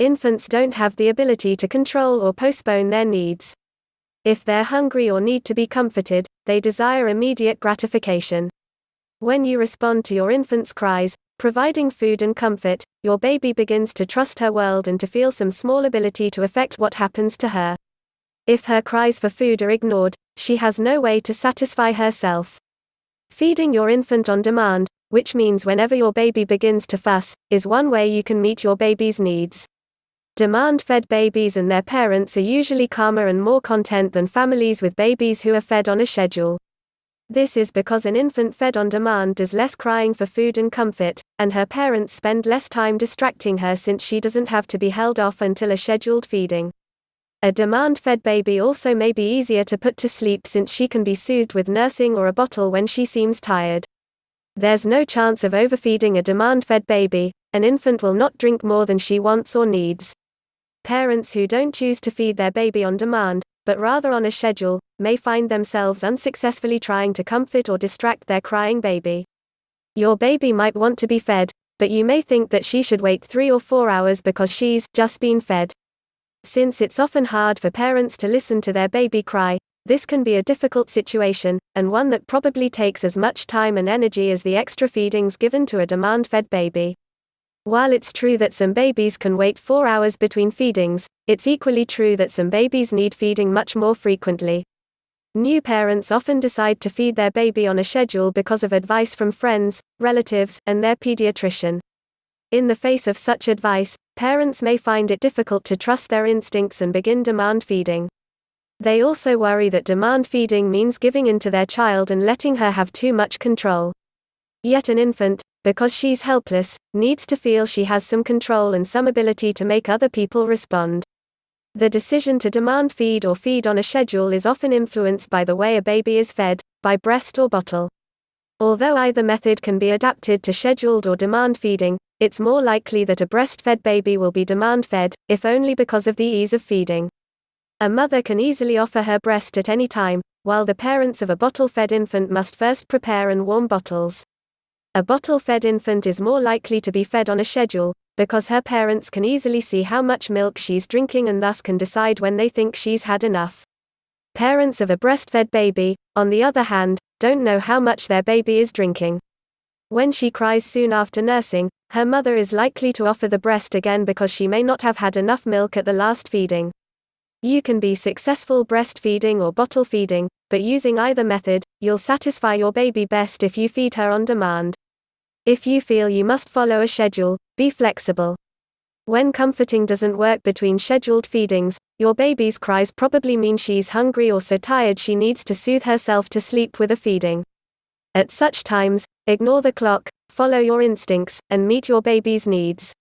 Infants don't have the ability to control or postpone their needs. If they're hungry or need to be comforted, they desire immediate gratification. When you respond to your infant's cries, providing food and comfort, your baby begins to trust her world and to feel some small ability to affect what happens to her. If her cries for food are ignored, she has no way to satisfy herself. Feeding your infant on demand, which means whenever your baby begins to fuss, is one way you can meet your baby's needs. Demand-fed babies and their parents are usually calmer and more content than families with babies who are fed on a schedule. This is because an infant fed on demand does less crying for food and comfort, and her parents spend less time distracting her since she doesn't have to be held off until a scheduled feeding. A demand-fed baby also may be easier to put to sleep since she can be soothed with nursing or a bottle when she seems tired. There's no chance of overfeeding a demand-fed baby. An infant will not drink more than she wants or needs. Parents who don't choose to feed their baby on demand, but rather on a schedule, may find themselves unsuccessfully trying to comfort or distract their crying baby. Your baby might want to be fed, but you may think that she should wait 3 or 4 hours because she's just been fed. Since it's often hard for parents to listen to their baby cry, this can be a difficult situation, and one that probably takes as much time and energy as the extra feedings given to a demand-fed baby. While it's true that some babies can wait 4 hours between feedings, it's equally true that some babies need feeding much more frequently. New parents often decide to feed their baby on a schedule because of advice from friends, relatives, and their pediatrician. In the face of such advice, parents may find it difficult to trust their instincts and begin demand feeding. They also worry that demand feeding means giving in to their child and letting her have too much control. Yet an infant, because she's helpless, needs to feel she has some control and some ability to make other people respond. The decision to demand feed or feed on a schedule is often influenced by the way a baby is fed, by breast or bottle. Although either method can be adapted to scheduled or demand feeding, it's more likely that a breastfed baby will be demand-fed, if only because of the ease of feeding. A mother can easily offer her breast at any time, while the parents of a bottle-fed infant must first prepare and warm bottles. A bottle-fed infant is more likely to be fed on a schedule, because her parents can easily see how much milk she's drinking and thus can decide when they think she's had enough. Parents of a breastfed baby, on the other hand, don't know how much their baby is drinking. When she cries soon after nursing, her mother is likely to offer the breast again because she may not have had enough milk at the last feeding. You can be successful breastfeeding or bottle feeding, but using either method, you'll satisfy your baby best if you feed her on demand. If you feel you must follow a schedule, be flexible. When comforting doesn't work between scheduled feedings, your baby's cries probably mean she's hungry or so tired she needs to soothe herself to sleep with a feeding. At such times, ignore the clock, follow your instincts, and meet your baby's needs.